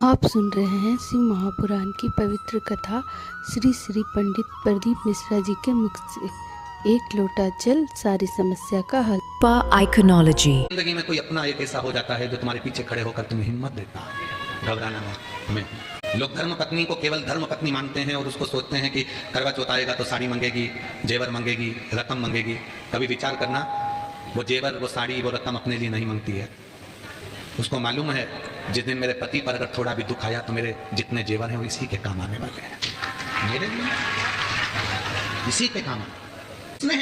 आप सुन रहे हैं शिव महापुराण की पवित्र कथा श्री श्री पंडित प्रदीप मिश्रा जी के मुख से। एक लोटा जल सारी समस्या का हल। आइकनोलॉजी। जिंदगी में कोई अपना एक ऐसा हो जाता है जो तुम्हारे पीछे खड़े होकर तुम्हें हिम्मत देता है, घबराना नहीं। लोग धर्म पत्नी को केवल धर्म पत्नी मानते हैं और उसको सोचते हैं कि करवा चौथ आएगा तो साड़ी मांगेगी, जेवर मांगेगी, रकम मांगेगी। कभी विचार करना, वो जेवर, वो साड़ी, वो रकम अपने लिए नहीं मांगती है। उसको मालूम है जिस दिन मेरे पति पर अगर थोड़ा भी दुख आया तो मेरे जितने जेवर हैं वो इसी के काम आने वाले हैं, मेरे लिए इसी के काम आने।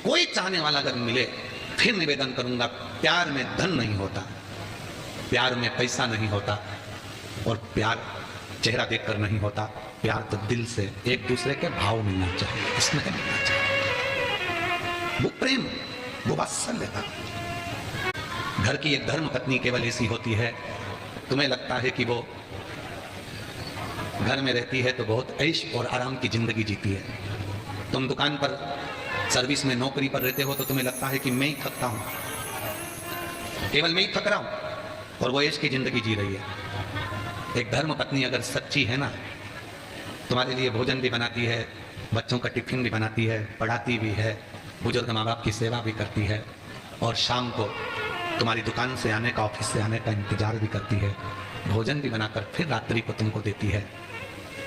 कोई चाहने वाला अगर मिले फिर निवेदन करूंगा, प्यार में धन नहीं होता, प्यार में पैसा नहीं होता, और प्यार चेहरा देखकर नहीं होता। प्यार तो दिल से एक दूसरे के भाव मिलना चाहिए, स्नेह मिलना चाहिए, वो प्रेम, वो वात्सल्यता। घर की एक धर्म पत्नी केवल ऐसी होती है, तुम्हें लगता है कि वो घर में रहती है तो बहुत ऐश और आराम की जिंदगी जीती है। तुम दुकान पर सर्विस में नौकरी पर रहते हो तो तुम्हें लगता है कि मैं ही थकता हूं, केवल मैं ही थक रहा हूं, और वो ऐश की जिंदगी जी रही है। एक धर्म पत्नी अगर सच्ची है ना, तुम्हारे लिए भोजन भी बनाती है, बच्चों का टिफिन भी बनाती है, पढ़ाती भी है, बुजुर्ग माँ बाप की सेवा भी करती है, और शाम को तुम्हारी दुकान से आने का, ऑफिस से आने का इंतजार भी करती है, भोजन भी बनाकर फिर रात्रि को तुमको देती है।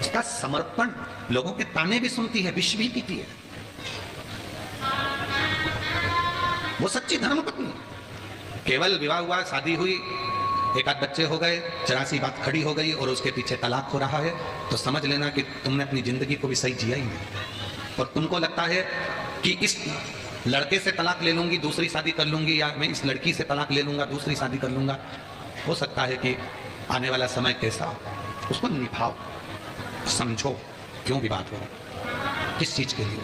उसका समर्पण, लोगों के ताने भी सुनती है, विष भी पीती है। वो सच्ची धर्म पत्नी। केवल विवाह हुआ, शादी हुई, एक आध बच्चे हो गए, जरा सी बात खड़ी हो गई और उसके पीछे तलाक हो रहा है, तो समझ लेना कि तुमने अपनी जिंदगी को भी सही जिया ही नहीं। और तुमको लगता है कि इस लड़के से तलाक ले लूंगी, दूसरी शादी कर लूंगी, या मैं इस लड़की से तलाक ले लूंगा, दूसरी शादी कर लूंगा। हो सकता है कि आने वाला समय कैसा, उसको निभाओ, समझो क्यों विवाद हो रहा, किस चीज के लिए,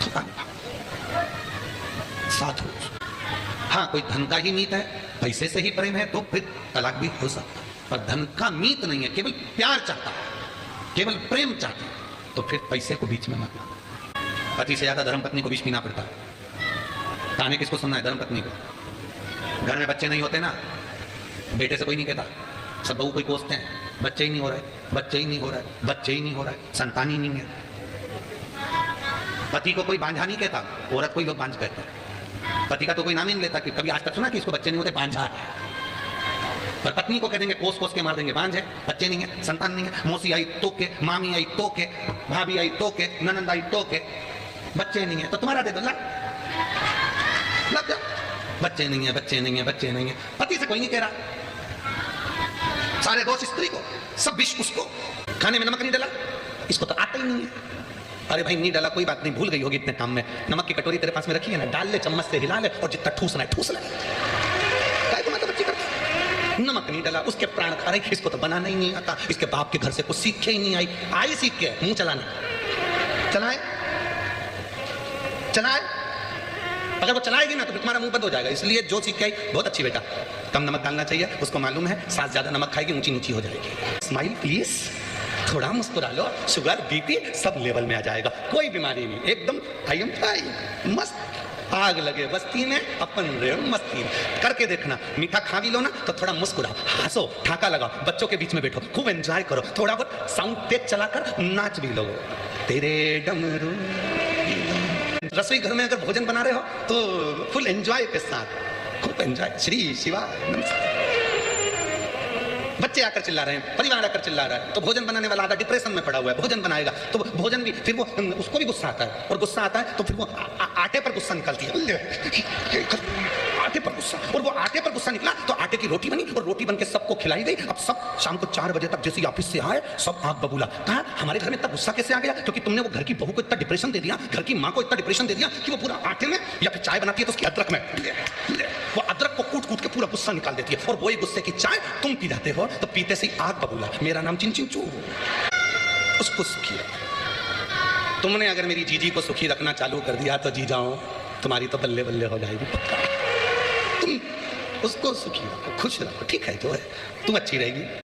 थोड़ा निभाओ, साथ हो। हाँ, कोई धन का ही मीत है, पैसे से ही प्रेम है, तो फिर तलाक भी हो सकता है। पर धन का मीत नहीं है, केवल प्यार चाहता है, केवल प्रेम चाहता है, तो फिर पैसे को बीच में मत लाना। पति से ज्यादा धर्मपत्नी को बीच पीना पड़ता है। ताने किसको सुनना है? धर्मपत्नी को। घर में बच्चे नहीं होते ना, बेटे से कोई नहीं कहता, सब बहू कोई कोसते हैं, बच्चे ही नहीं हो रहे, बच्चे ही नहीं हो रहे, बच्चे ही नहीं हो रहे, संतान ही नहीं है। पति को कोई बांझा नहीं कहता, औरत को ही लोग बांझ कहते हैं। पति का तो कोई नाम ही नहीं लेता कि कभी आज तक सुना कि इसको बच्चे नहीं होते, बांझा है। पर पत्नी को कह देंगे, कोस कोस के मार देंगे, बांझ है, बच्चे नहीं है, संतान नहीं है। मौसी आई तो के, मामी आई तो के, भाभी आई तो के, ननंद आई तो के, बच्चे नहीं है तो तुम्हारा दे दो, लग जाओ। बच्चे नहीं है, बच्चे नहीं है, बच्चे नहीं है। पति से कोई नहीं कह रहा, सारे दोष स्त्री को, सब विष उसको। खाने में नमक नहीं डाला, इसको तो आता ही नहीं है। अरे भाई नहीं डाला, कोई बात नहीं, भूल गई होगी इतने काम में। नमक की कटोरी तेरे पास में रखी है ना, डाल ले, चम्मच से हिला ले, और जितना ठूसना है ठूस ले। तो बच्ची करती, नमक नहीं डाला, उसके प्राण खा रही, इसको तो बनाना ही नहीं आता, इसके बाप के घर से कुछ सीखे ही नहीं आई सीख के मुंह चलाना। चलाए चलाए, अगर वो चलाएगी ना तो फिर तुम्हारा मुंह बंद हो जाएगा। इसलिए जो सीख के आई, बहुत अच्छी बेटा, कम नमक डालना चाहिए, उसको मालूम है सास ज्यादा नमक खाएगी ऊंची नीची हो जाएगी। स्माइल प्लीज, थोड़ा मुस्कुरा लो, शुगर बीपी सब लेवल में आ जाएगा, कोई बीमारी नहीं, एकदम आई एम फाइन, मस्त। आग लगे बस्ती में, अपन रे मस्ती में। करके देखना, मीठा खा भी लो ना तो थोड़ा मुस्कुराओ, हंसो, ठाका लगाओ, बच्चों के बीच में बैठो, खूब एंजॉय करो, थोड़ा बहुत साउंड तेज चलाकर नाच भी लो। तेरे डमरू। रसोई घर में अगर भोजन बना रहे हो तो फुल एंजॉय के साथ, खूब एंजॉय। श्री शिवा नमस्ते। बच्चे आकर चिल्ला रहे हैं, परिवार आकर चिल्ला रहा है, तो भोजन बनाने वाला आधा डिप्रेशन में पड़ा हुआ है, भोजन बनाएगा तो भोजन भी, फिर वो उसको भी गुस्सा आता है, और गुस्सा आता है तो फिर वो आटे पर गुस्सा निकलती है, आटे पर गुस्सा, और वो आटे पर गुस्सा निकला तो आटे की रोटी बनी, और रोटी बन के सबको खिलाई गई। अब सब शाम को 4 बजे तक जैसे ऑफिस से आए, सब आग बबूला। कहा हमारे घर में इतना गुस्सा कैसे आ गया? क्योंकि तुमने वो घर की बहू को इतना डिप्रेशन दे दिया, घर की माँ को इतना डिप्रेशन दे दिया कि वो पूरा आटे में, या फिर चाय बनाती है तो उसकी अदरक में, वो अदरक को कूट कूट के पूरा गुस्सा निकाल देती है, और वही गुस्से की चाय तुम पी जाते हो, तो पीते से आग बबूला, मेरा नाम चिंचिंचू। उसको सुखी रखो। तुमने अगर मेरी जीजी को सुखी रखना चालू कर दिया तो जी जाओ, तुम्हारी तो बल्ले बल्ले हो जाएगी पक्का। तुम उसको सुखी रखो, खुश रखो, ठीक है जो है, तुम अच्छी रहेगी।